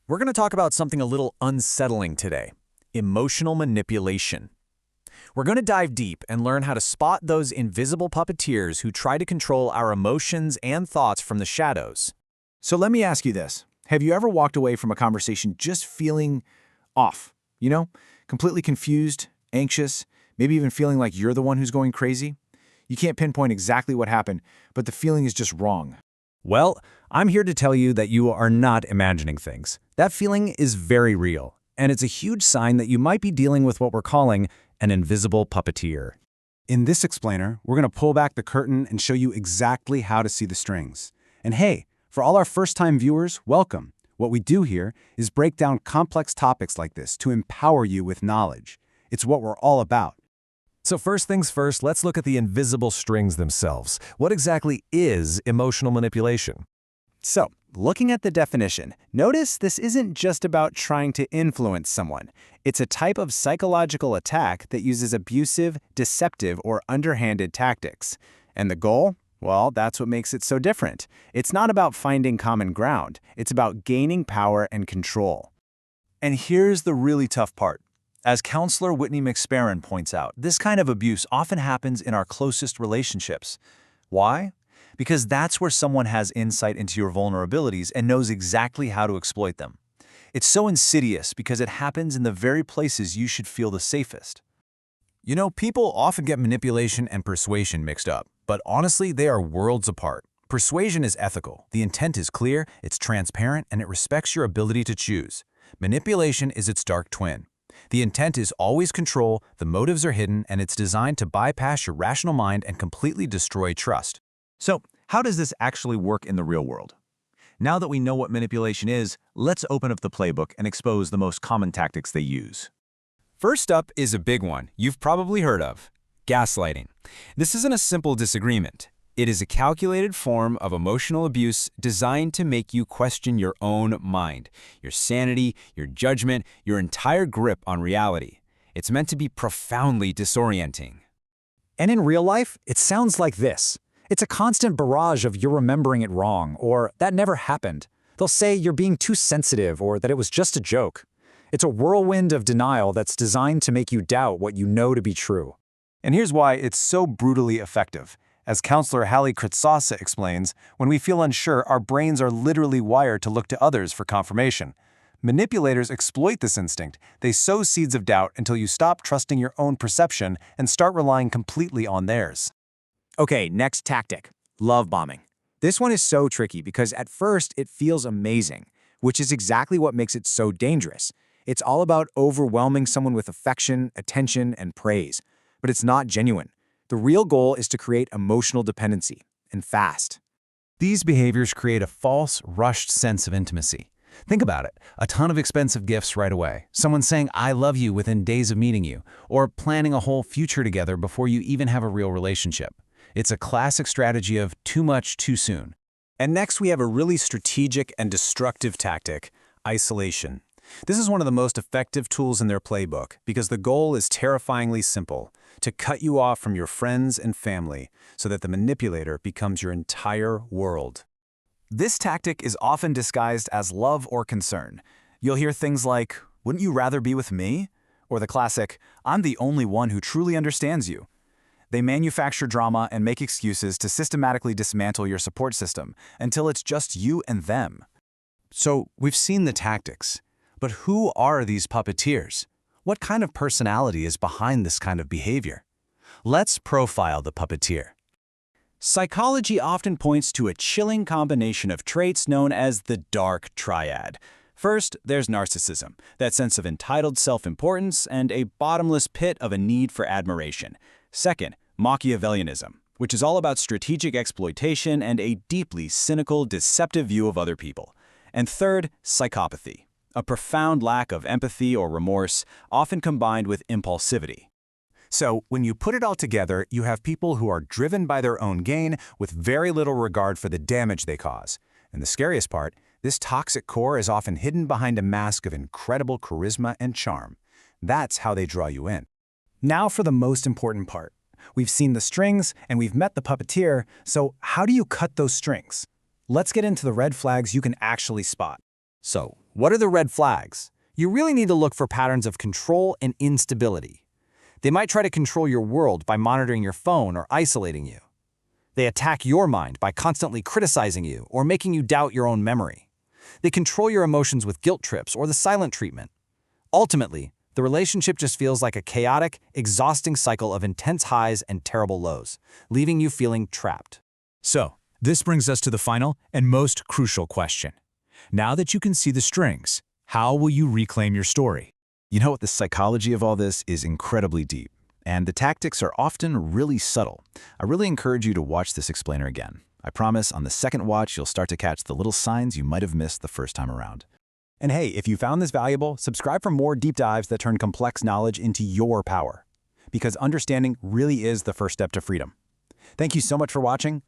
We're going to talk about something a little unsettling today: emotional manipulation. We're going to dive deep and learn how to spot those invisible puppeteers who try to control our emotions and thoughts from the shadows. So let me ask you this. Have you ever walked away from a conversation just feeling off? Completely confused, anxious, maybe even feeling like you're the one who's going crazy? You can't pinpoint exactly what happened, but the feeling is just wrong. Well, I'm here to tell you that you are not imagining things. That feeling is very real, and it's a huge sign that you might be dealing with what we're calling an invisible puppeteer. In this explainer, we're going to pull back the curtain and show you exactly how to see the strings. And hey, for all our first-time viewers, welcome. What we do here is break down complex topics like this to empower you with knowledge. It's what we're all about. So first things first, let's look at the invisible strings themselves. What exactly is emotional manipulation? So, looking at the definition, notice this isn't just about trying to influence someone. It's a type of psychological attack that uses abusive, deceptive, or underhanded tactics. And the goal? Well, that's what makes it so different. It's not about finding common ground. It's about gaining power and control. And here's the really tough part. As counselor Whitney McSparran points out, this kind of abuse often happens in our closest relationships. Why? Because that's where someone has insight into your vulnerabilities and knows exactly how to exploit them. It's so insidious because it happens in the very places you should feel the safest. People often get manipulation and persuasion mixed up, but honestly, they are worlds apart. Persuasion is ethical, the intent is clear, it's transparent, and it respects your ability to choose. Manipulation is its dark twin. The intent is always control, the motives are hidden, and it's designed to bypass your rational mind and completely destroy trust. So, how does this actually work in the real world? Now that we know what manipulation is, let's open up the playbook and expose the most common tactics they use. First up is a big one you've probably heard of: gaslighting. This isn't a simple disagreement. It is a calculated form of emotional abuse designed to make you question your own mind, your sanity, your judgment, your entire grip on reality. It's meant to be profoundly disorienting. And in real life, it sounds like this. It's a constant barrage of "you're remembering it wrong" or "that never happened." They'll say you're being too sensitive or that it was just a joke. It's a whirlwind of denial that's designed to make you doubt what you know to be true. And here's why it's so brutally effective. As counselor Hallie Kritsasa explains, when we feel unsure, our brains are literally wired to look to others for confirmation. Manipulators exploit this instinct. They sow seeds of doubt until you stop trusting your own perception and start relying completely on theirs. Okay, next tactic: love bombing. This one is so tricky because at first it feels amazing, which is exactly what makes it so dangerous. It's all about overwhelming someone with affection, attention, and praise. But it's not genuine. The real goal is to create emotional dependency, and fast. These behaviors create a false, rushed sense of intimacy. Think about it: a ton of expensive gifts right away, someone saying "I love you" within days of meeting you, or planning a whole future together before you even have a real relationship. It's a classic strategy of too much too soon. And next we have a really strategic and destructive tactic: isolation. This is one of the most effective tools in their playbook because the goal is terrifyingly simple: to cut you off from your friends and family so that the manipulator becomes your entire world. This tactic is often disguised as love or concern. You'll hear things like, "Wouldn't you rather be with me?" Or the classic, "I'm the only one who truly understands you." They manufacture drama and make excuses to systematically dismantle your support system until it's just you and them. So we've seen the tactics. But who are these puppeteers? What kind of personality is behind this kind of behavior? Let's profile the puppeteer. Psychology often points to a chilling combination of traits known as the dark triad. First, there's narcissism, that sense of entitled self-importance and a bottomless pit of a need for admiration. Second, Machiavellianism, which is all about strategic exploitation and a deeply cynical, deceptive view of other people. And third, psychopathy, a profound lack of empathy or remorse, often combined with impulsivity. So, when you put it all together, you have people who are driven by their own gain with very little regard for the damage they cause. And the scariest part, this toxic core is often hidden behind a mask of incredible charisma and charm. That's how they draw you in. Now for the most important part. We've seen the strings and we've met the puppeteer, so how do you cut those strings? Let's get into the red flags you can actually spot. So, What are the red flags? You really need to look for patterns of control and instability. They might try to control your world by monitoring your phone or isolating you. They attack your mind by constantly criticizing you or making you doubt your own memory. They control your emotions with guilt trips or the silent treatment. Ultimately, the relationship just feels like a chaotic, exhausting cycle of intense highs and terrible lows, leaving you feeling trapped. So, this brings us to the final and most crucial question. Now that you can see the strings, how will you reclaim your story? You know what, the psychology of all this is incredibly deep, and the tactics are often really subtle. I really encourage you to watch this explainer again. I promise on the second watch you'll start to catch the little signs you might have missed the first time around. And hey, if you found this valuable, subscribe for more deep dives that turn complex knowledge into your power. Because understanding really is the first step to freedom. Thank you so much for watching.